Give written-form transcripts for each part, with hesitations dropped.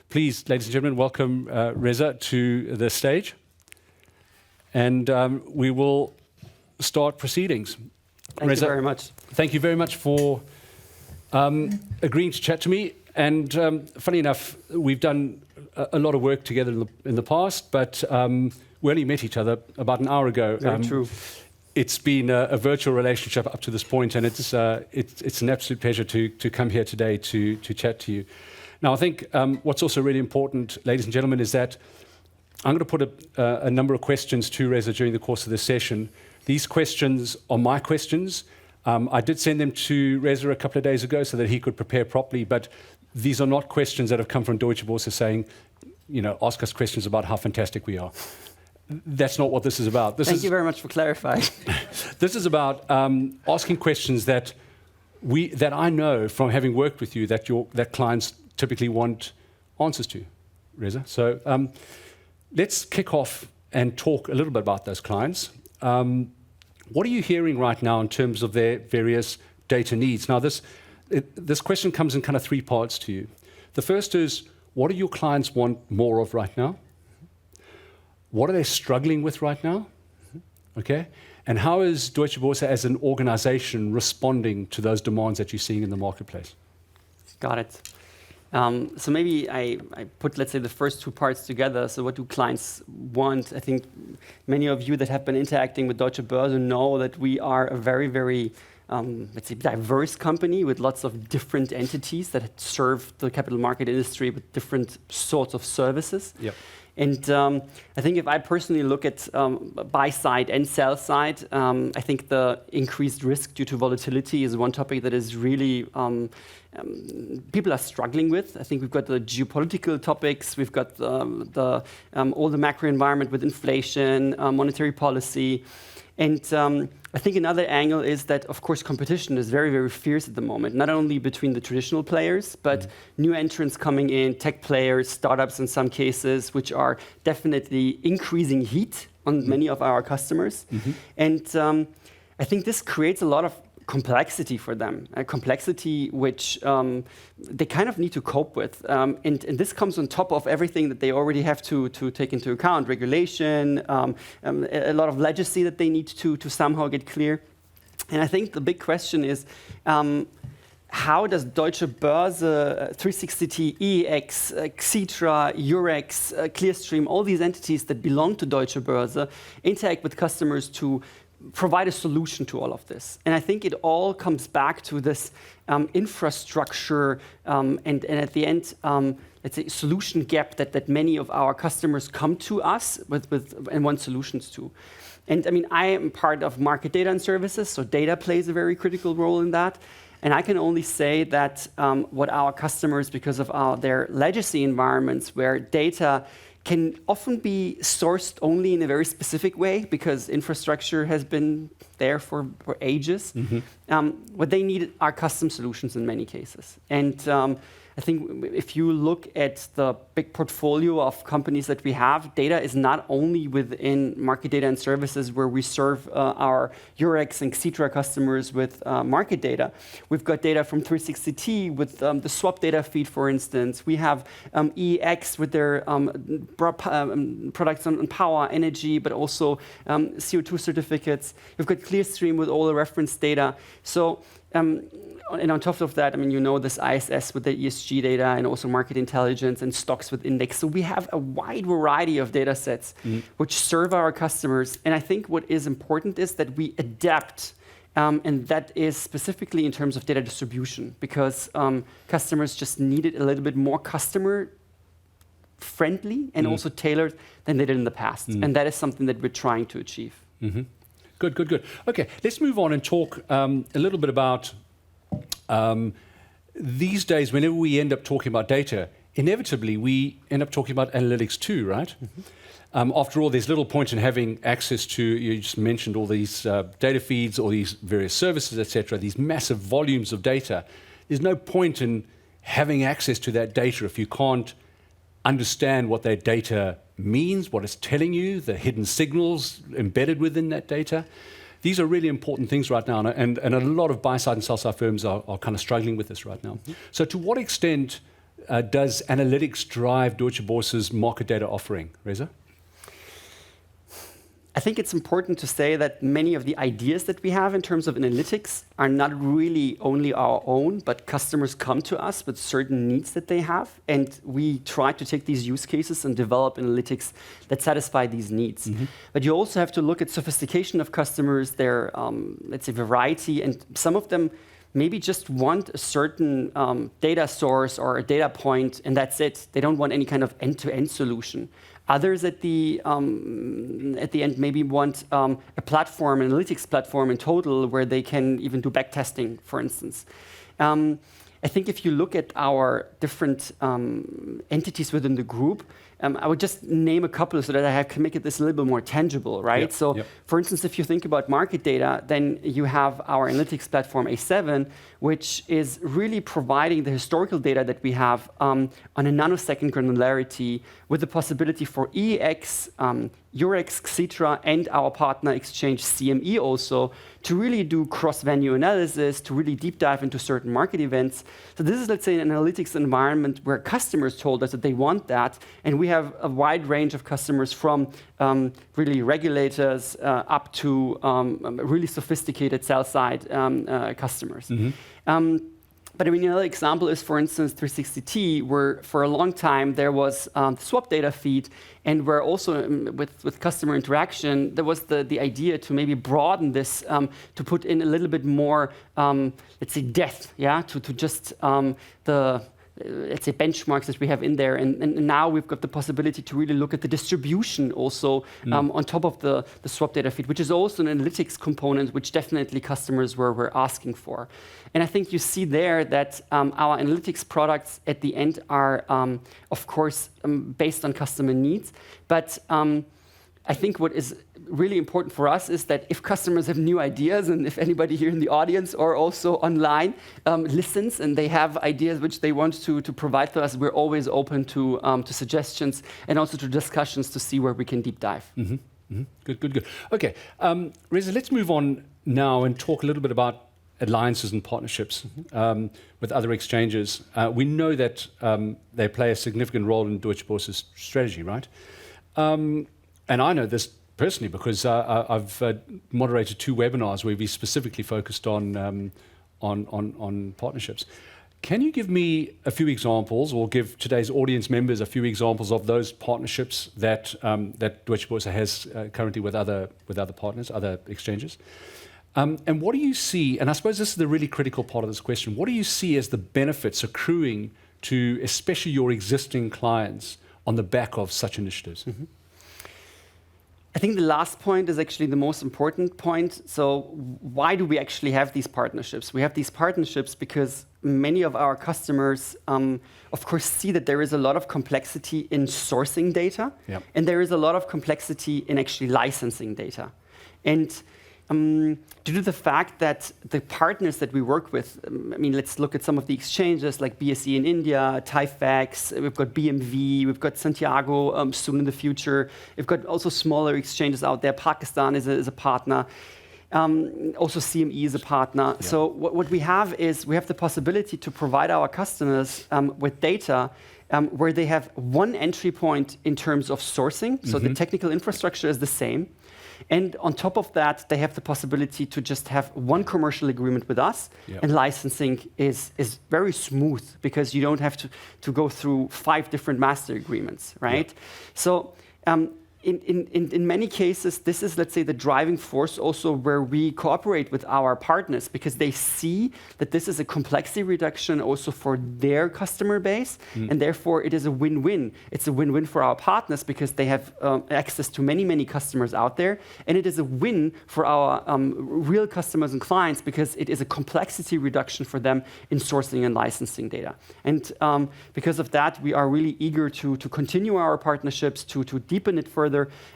Please, ladies and gentlemen, welcome Reza to the stage. And we will start proceedings. Thank you very much. Thank you very much for agreeing to chat to me. And funny enough, we've done a lot of work together in the past, but we only met each other about an hour ago. Very true. It's been a virtual relationship up to this point, and it's an absolute pleasure to come here today to chat to you. Now, I think what's also really important, ladies and gentlemen, is that I'm going to put a number of questions to Reza during the course of this session. These questions are my questions. I did send them to Reza a couple of days ago so that he could prepare properly, but these are not questions that have come from Deutsche Börse saying, ask us questions about how fantastic we are. That's not what this is about. Thank you very much for clarifying. This is about asking questions that I know from having worked with you that clients typically want answers to, Reza. So let's kick off and talk a little bit about those clients. What are you hearing right now in terms of their various data needs? Now, this question comes in kind of three parts to you. The first is, what do your clients want more of right now? What are they struggling with right now? Okay, and how is Deutsche Börse as an organization responding to those demands that you're seeing in the marketplace? Got it. So maybe I put, let's say, the first two parts together. So what do clients want? I think many of you that have been interacting with Deutsche Börse know that we are a very, very, let's say, diverse company with lots of different entities that serve the capital market industry with different sorts of services. Yep. And I think if I personally look at buy side and sell side, I think the increased risk due to volatility is one topic that is really people are struggling with. I think we've got the geopolitical topics, we've got all the macro environment with inflation, monetary policy. And I think another angle is that, of course, competition is very, very fierce at the moment, not only between the traditional players, but new entrants coming in, tech players, startups in some cases, which are definitely increasing heat on many of our customers. And I think this creates a lot of complexity for them, a complexity which they kind of need to cope with. And this comes on top of everything that they already have to take into account, regulation, a lot of legacy that they need to somehow get clear. And I think the big question is, how does Deutsche Börse, 360T, EEX, Xetra, Eurex, Clearstream, all these entities that belong to Deutsche Börse interact with customers to provide a solution to all of this? And I think it all comes back to this infrastructure and at the end, let's say, solution gap that many of our customers come to us with and want solutions to. And I mean, I am part of market data and services, so data plays a very critical role in that. And I can only say that what our customers, because of their legacy environments where data can often be sourced only in a very specific way because infrastructure has been there for ages. What they need are custom solutions in many cases. And I think if you look at the big portfolio of companies that we have, data is not only within market data and services where we serve our Eurex and Xetra customers with market data. We've got data from 360T with the swap data feed, for instance. We have EEX with their products on power, energy, but also CO2 certificates. We've got Clearstream with all the reference data. So, and on top of that, I mean, this ISS with the ESG data and also market intelligence and stocks with index. So we have a wide variety of data sets which serve our customers. And I think what is important is that we adapt, and that is specifically in terms of data distribution, because customers just need it a little bit more customer friendly and also tailored than they did in the past. And that is something that we're trying to achieve. Good. Okay, let's move on and talk a little bit about these days, whenever we end up talking about data, inevitably we end up talking about analytics too, right? After all, there's little point in having access to, you just mentioned all these data feeds, all these various services, etc., these massive volumes of data. There's no point in having access to that data if you can't understand what that data means, what it's telling you, the hidden signals embedded within that data. These are really important things right now, and a lot of buy-side and sell-side firms are kind of struggling with this right now. So to what extent does analytics drive Deutsche Börse's market data offering? Reza? I think it's important to say that many of the ideas that we have in terms of analytics are not really only our own, but customers come to us with certain needs that they have, and we try to take these use cases and develop analytics that satisfy these needs. But you also have to look at sophistication of customers, their, let's say, variety, and some of them maybe just want a certain data source or a data point, and that's it. They don't want any kind of end-to-end solution. Others at the end maybe want a platform, an analytics platform in total, where they can even do backtesting, for instance. I think if you look at our different entities within the group, I would just name a couple so that I can make this a little bit more tangible, right? For instance, if you think about market data, then you have our analytics platform A7, which is really providing the historical data that we have on a nanosecond granularity with the possibility for EEX, Eurex, Xetra, and our partner exchange CME also to really do cross-venue analysis, to really deep dive into certain market events. So this is, let's say, an analytics environment where customers told us that they want that, and we have a wide range of customers from really regulators up to really sophisticated sell-side customers. But I mean, another example is, for instance, 360T, where for a long time there was the swap data feed, and where also with customer interaction, there was the idea to maybe broaden this, to put in a little bit more, let's say, depth, yeah, to just the let's say benchmarks that we have in there, and now we've got the possibility to really look at the distribution also on top of the swap data feed, which is also an analytics component, which definitely customers were asking for. And I think you see there that our analytics products at the end are, of course, based on customer needs, but I think what is really important for us is that if customers have new ideas, and if anybody here in the audience or also online listens and they have ideas which they want to provide to us, we're always open to suggestions and also to discussions to see where we can deep dive. Good. Okay, Reza, let's move on now and talk a little bit about alliances and partnerships with other exchanges. We know that they play a significant role in Deutsche Börse's strategy, right? And I know this personally because I've moderated 2 webinars where we specifically focused on partnerships. Can you give me a few examples, or give today's audience members a few examples of those partnerships that Deutsche Börse has currently with other partners, other exchanges? And what do you see, and I suppose this is the really critical part of this question, what do you see as the benefits accruing to especially your existing clients on the back of such initiatives? I think the last point is actually the most important point. So why do we actually have these partnerships? We have these partnerships because many of our customers, of course, see that there is a lot of complexity in sourcing data, and there is a lot of complexity in actually licensing data. And due to the fact that the partners that we work with, I mean, let's look at some of the exchanges like BSE in India, TIFAX, we've got BMV, we've got Santiago soon in the future. We've got also smaller exchanges out there. Pakistan is a partner. Also CME is a partner. So what we have is we have the possibility to provide our customers with data where they have one entry point in terms of sourcing. So the technical infrastructure is the same. And on top of that, they have the possibility to just have one commercial agreement with us. And licensing is very smooth because you don't have to go through 5 different master agreements, right? So in many cases, this is, let's say, the driving force also where we cooperate with our partners, because they see that this is a complexity reduction also for their customer base, and therefore it is a win-win. It's a win-win for our partners because they have access to many customers out there, and it is a win for our real customers and clients because it is a complexity reduction for them in sourcing and licensing data. And because of that, we are really eager to continue our partnerships, to deepen it further.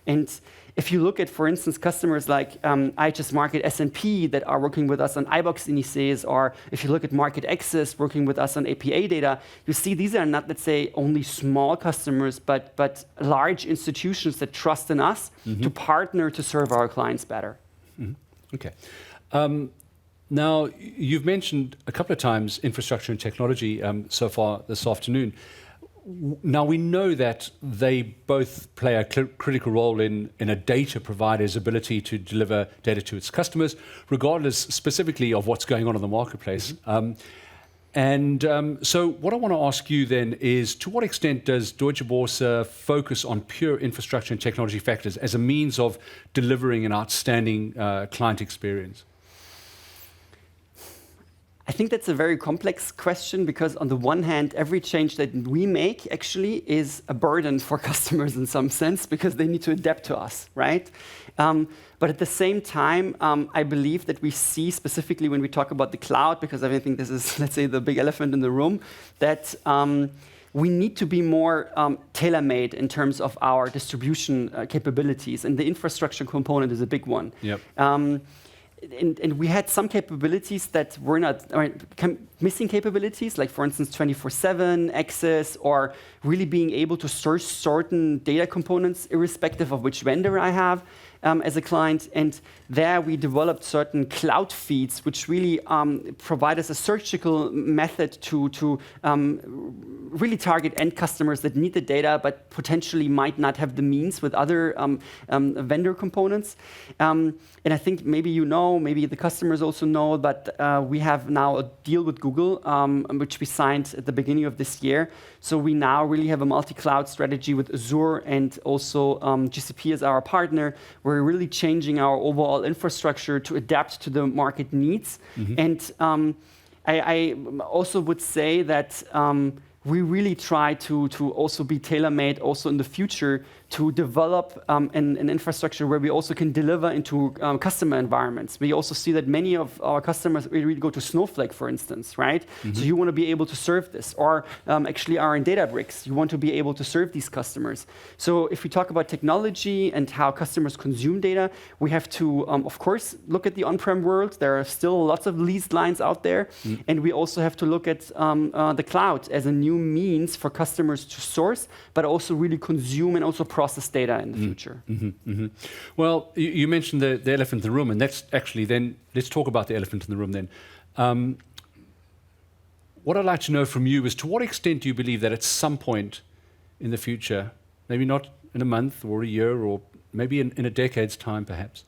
And if you look at, for instance, customers like IHS Markit, S&P that are working with us on iBox indices, or if you look at Market Access working with us on APA data, you see these are not, let's say, only small customers, but large institutions that trust in us to partner to serve our clients better. Okay. Now, you've mentioned a couple of times infrastructure and technology so far this afternoon. Now, we know that they both play a critical role in a data provider's ability to deliver data to its customers, regardless specifically of what's going on in the marketplace. So what I want to ask you then is, to what extent does Deutsche Börse focus on pure infrastructure and technology factors as a means of delivering an outstanding client experience? I think that's a very complex question, because on the one hand, every change that we make actually is a burden for customers in some sense, because they need to adapt to us, right? But at the same time, I believe that we see, specifically when we talk about the cloud, because I think this is, let's say, the big elephant in the room, that we need to be more tailor-made in terms of our distribution capabilities, and the infrastructure component is a big one. Yep. And we had some capabilities that were not, missing capabilities, like for instance 24/7 access, or really being able to source certain data components irrespective of which vendor I have as a client. And there we developed certain cloud feeds which really provide us a surgical method to really target end customers that need the data but potentially might not have the means with other vendor components. And I think maybe you know, maybe the customers also know, but we have now a deal with Google, which we signed at the beginning of this year. So we now really have a multi-cloud strategy with Azure and also GCP as our partner. We're really changing our overall infrastructure to adapt to the market needs. And I also would say that we really try to also be tailor-made also in the future to develop an infrastructure where we also can deliver into customer environments. We also see that many of our customers really go to Snowflake, for instance, right? So you want to be able to serve this, or actually are in Databricks. You want to be able to serve these customers. So if we talk about technology and how customers consume data, we have to, of course, look at the on-prem world. There are still lots of leased lines out there. And we also have to look at the cloud as a new means for customers to source, but also really consume and also process data in the future. Well, you mentioned the elephant in the room, and that's actually then, let's talk about the elephant in the room then. What I'd like to know from you is, to what extent do you believe that at some point in the future, maybe not in a month or a year, or maybe in a decade's time perhaps,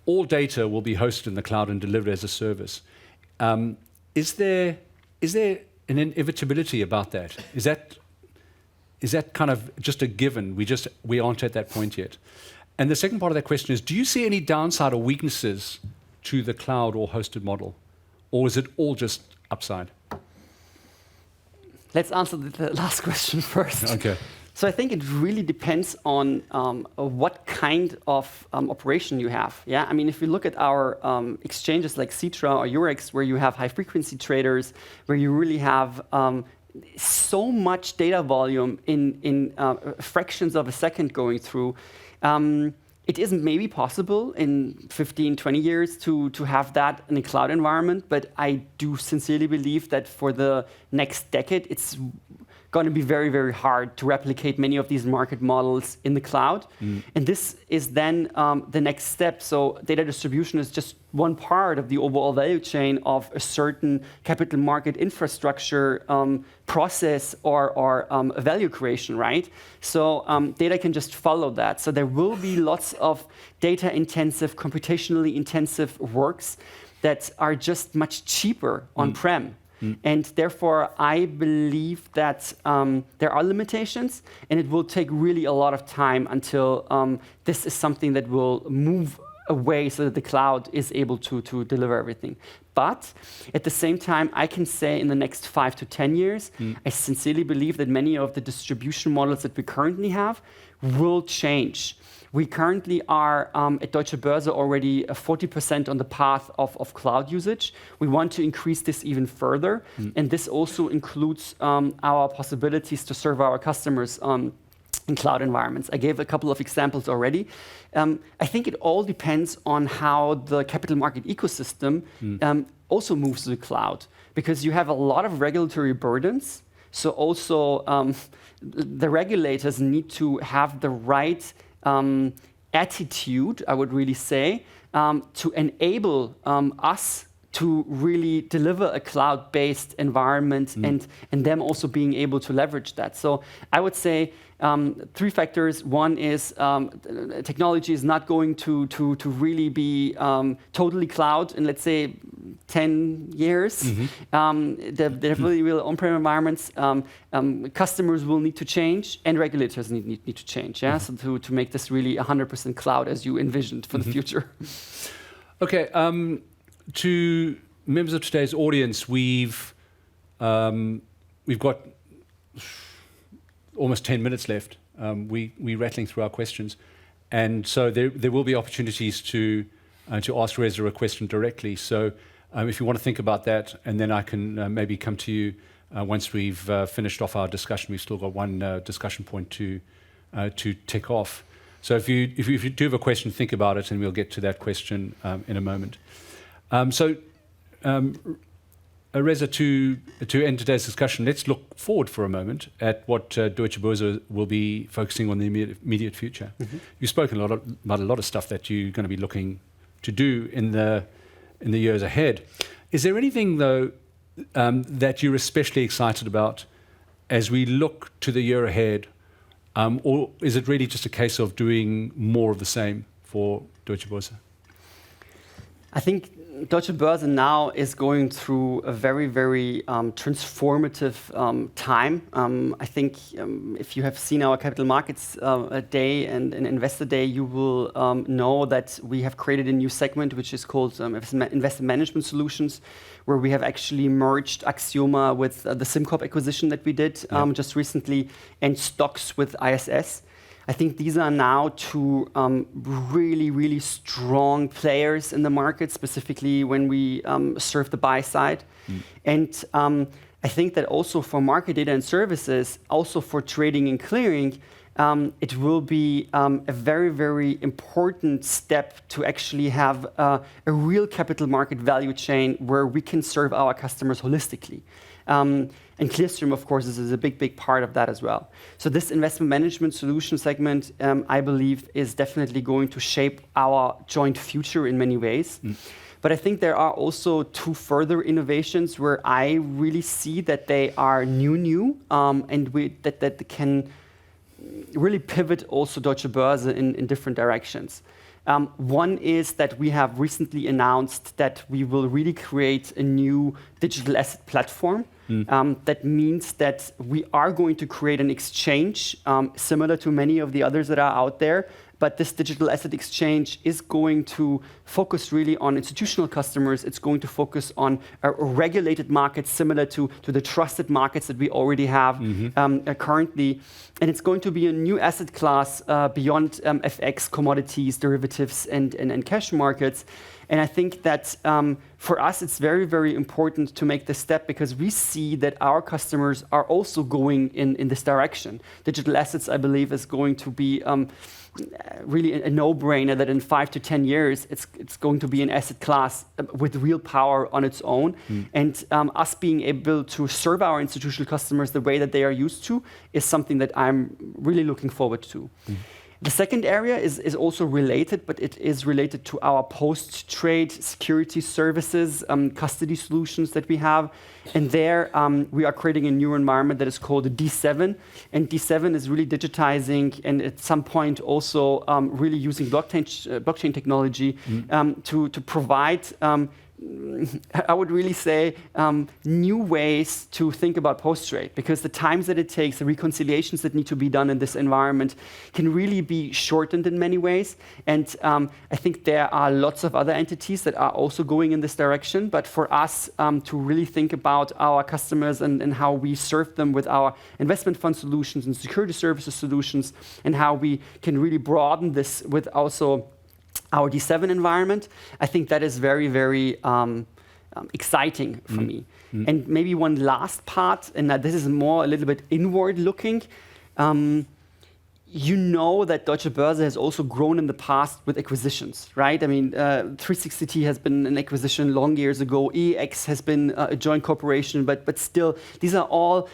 all data will be hosted in the cloud and delivered as a service? Is there an inevitability about that? Is that kind of just a given? We aren't at that point yet. And the second part of that question is, do you see any downside or weaknesses to the cloud or hosted model? Or is it all just upside? Let's answer the last question first. Okay. So I think it really depends on what kind of operation you have. Yeah, I mean, if you look at our exchanges like Citra or Eurex, where you have high-frequency traders, where you really have so much data volume in fractions of a second going through, it isn't maybe possible in 15, 20 years to have that in a cloud environment, but I do sincerely believe that for the next decade, it's going to be very, very hard to replicate many of these market models in the cloud. And this is then the next step. So data distribution is just one part of the overall value chain of a certain capital market infrastructure process or value creation, right? So data can just follow that. So there will be lots of data-intensive, computationally intensive works that are just much cheaper on-prem. And therefore, I believe that there are limitations, and it will take really a lot of time until this is something that will move away so that the cloud is able to deliver everything. But at the same time, I can say in the next 5 to 10 years, I sincerely believe that many of the distribution models that we currently have will change. We currently are at Deutsche Börse already 40% on the path of cloud usage. We want to increase this even further. And this also includes our possibilities to serve our customers in cloud environments. I gave a couple of examples already. I think it all depends on how the capital market ecosystem also moves to the cloud, because you have a lot of regulatory burdens. So also the regulators need to have the right attitude, I would really say, to enable us to really deliver a cloud-based environment and them also being able to leverage that. So I would say 3 factors. One is technology is not going to really be totally cloud in, let's say, 10 years. There definitely will on-prem environments. Customers will need to change, and regulators need to change. Yeah, so to make this really 100% cloud as you envisioned for the future. Okay, to members of today's audience, we've got almost 10 minutes left. We're rattling through our questions, and so there will be opportunities to ask Reza a question directly. So if you want to think about that, and then I can maybe come to you once we've finished off our discussion. We've still got one discussion point to tick off. So if you do have a question, think about it, and we'll get to that question in a moment. Reza, to end today's discussion, let's look forward for a moment at what Deutsche Börse will be focusing on in the immediate future. You've spoken about a lot of stuff that you're going to be looking to do in the years ahead. Is there anything, though, that you're especially excited about as we look to the year ahead, or is it really just a case of doing more of the same for Deutsche Börse? I think Deutsche Börse now is going through a very, very transformative time. I think if you have seen our Capital Markets Day and Investor Day, you will know that we have created a new segment which is called Investment Management Solutions, where we have actually merged Axioma with the SimCorp acquisition that we did just recently, and stocks with ISS. I think these are now 2 really, really strong players in the market, specifically when we serve the buy side. And I think that also for market data and services, also for trading and clearing, it will be a very, very important step to actually have a real capital market value chain where we can serve our customers holistically. And Clearstream, of course, is a big, big part of that as well. So this investment management solution segment, I believe, is definitely going to shape our joint future in many ways. But I think there are also 2 further innovations where I really see that they are new, and that can really pivot also Deutsche Börse in different directions. One is that we have recently announced that we will really create a new digital asset platform. That means that we are going to create an exchange similar to many of the others that are out there. But this digital asset exchange is going to focus really on institutional customers. It's going to focus on a regulated market similar to the trusted markets that we already have currently. And it's going to be a new asset class beyond FX, commodities, derivatives, and cash markets. And I think that for us, it's very, very important to make this step because we see that our customers are also going in this direction. Digital assets, I believe, is going to be really a no-brainer that in 5 to 10 years, it's going to be an asset class with real power on its own. And us being able to serve our institutional customers the way that they are used to is something that I'm really looking forward to. The second area is also related, but it is related to our post-trade security services, custody solutions that we have. And there we are creating a new environment that is called D7. And D7 is really digitizing and at some point also really using blockchain technology to provide I would really say new ways to think about post-trade, because the times that it takes, the reconciliations that need to be done in this environment can really be shortened in many ways. And I think there are lots of other entities that are also going in this direction. But for us to really think about our customers and how we serve them with our investment fund solutions and security services solutions, and how we can really broaden this with also our D7 environment, I think that is very, very exciting for me. And maybe one last part, and this is more a little bit inward looking. You know that Deutsche Börse has also grown in the past with acquisitions, right? I mean, 360T has been an acquisition long years ago. EEX has been a joint corporation, but still, these are all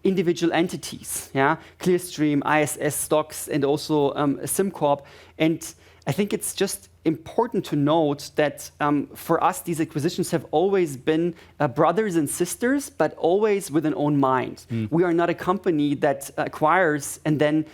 individual entities, yeah? Clearstream, ISS, stocks, and also SimCorp. And I think it's just important to note that for us, these acquisitions have always been brothers and sisters, but always with an own mind. We are not a company that acquires and then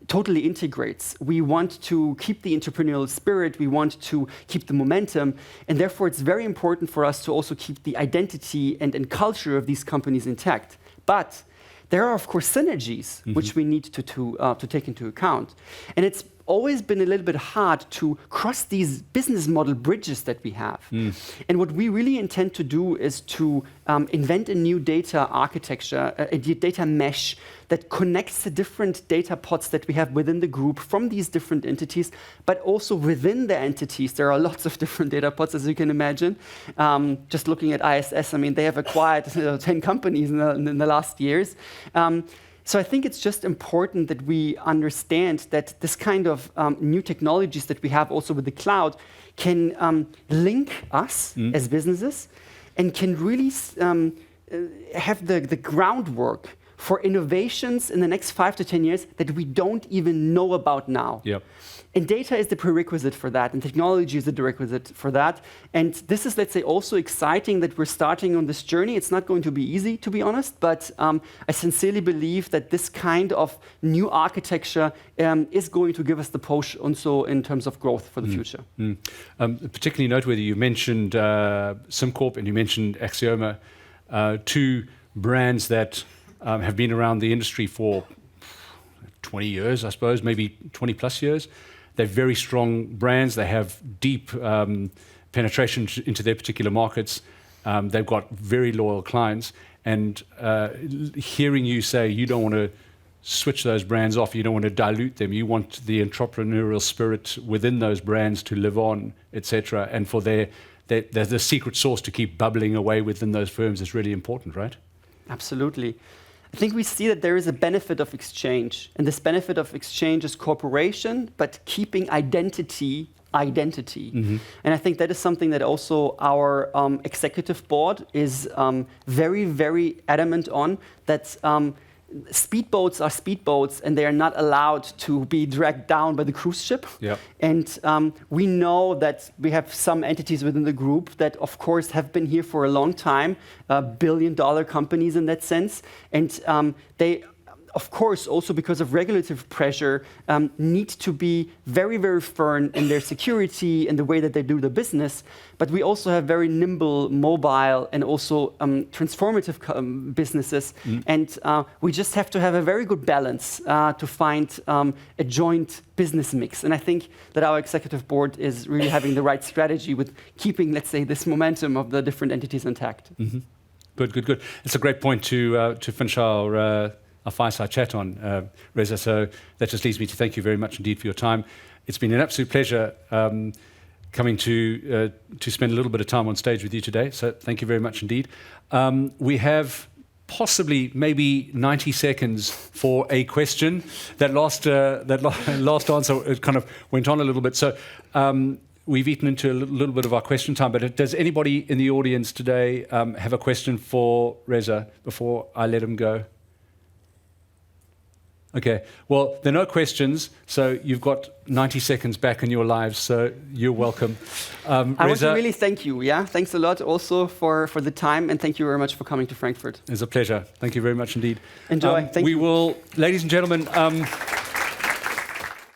totally integrates. We want to keep the entrepreneurial spirit, we want to keep the momentum, and therefore it's very important for us to also keep the identity and culture of these companies intact. But there are, of course, synergies which we need to take into account. And it's always been a little bit hard to cross these business model bridges that we have. And what we really intend to do is to invent a new data architecture, a data mesh that connects the different data pods that we have within the group from these different entities, but also within the entities. There are lots of different data pods, as you can imagine. Just looking at ISS, I mean, they have acquired 10 companies in the last years. So I think it's just important that we understand that this kind of new technologies that we have also with the cloud can link us as businesses and can really have the groundwork for innovations in the next 5 to 10 years that we don't even know about now. Yep. And data is the prerequisite for that, and technology is the prerequisite for that. And this is, let's say, also exciting that we're starting on this journey. It's not going to be easy, to be honest, but I sincerely believe that this kind of new architecture is going to give us the push also in terms of growth for the future. Particularly noteworthy, you mentioned SimCorp and you mentioned Axioma, two brands that have been around the industry for 20 years, I suppose, maybe 20 plus years. They're very strong brands. They have deep penetration into their particular markets. They've got very loyal clients. And hearing you say you don't want to switch those brands off, you don't want to dilute them, you want the entrepreneurial spirit within those brands to live on, etc. And for the secret sauce to keep bubbling away within those firms is really important, right? Absolutely. I think we see that there is a benefit of exchange, and this benefit of exchange is cooperation, but keeping identity. And I think that is something that also our executive board is very, very adamant on, that speedboats are speedboats and they are not allowed to be dragged down by the cruise ship. Yep. And we know that we have some entities within the group that, of course, have been here for a long time, billion-dollar companies in that sense. And they, of course, also because of regulatory pressure, need to be very, very firm in their security and the way that they do the business. But we also have very nimble, mobile, and also transformative businesses. And we just have to have a very good balance to find a joint business mix. And I think that our executive board is really having the right strategy with keeping, let's say, this momentum of the different entities intact. Good. It's a great point to finish our fireside chat on, Reza. So that just leads me to thank you very much indeed for your time. It's been an absolute pleasure coming to spend a little bit of time on stage with you today. So thank you very much indeed. We have possibly maybe 90 seconds for a question. That last answer, it kind of went on a little bit. So we've eaten into a little bit of our question time, but does anybody in the audience today have a question for Reza before I let him go? Okay, well, there are no questions, so you've got 90 seconds back in your lives, so you're welcome. I want to really thank you, Thanks a lot also for the time, and thank you very much for coming to Frankfurt. It's a pleasure. Thank you very much indeed. Enjoy. Thank you. We will, ladies and gentlemen...